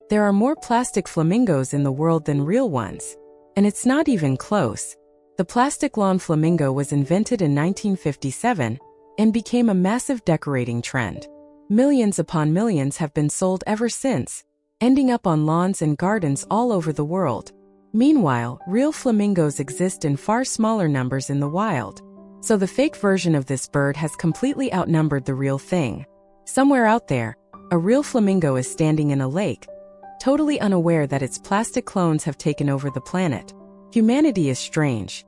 There are more plastic flamingos in the world than real ones. And it's not even close. The plastic lawn flamingo was invented in 1957 and became a massive decorating trend. Millions upon millions have been sold ever since, ending up on lawns and gardens all over the world. Meanwhile, real flamingos exist in far smaller numbers in the wild. So the fake version of this bird has completely outnumbered the real thing. Somewhere out there, a real flamingo is standing in a lake, totally unaware that its plastic clones have taken over the planet. Humanity is strange.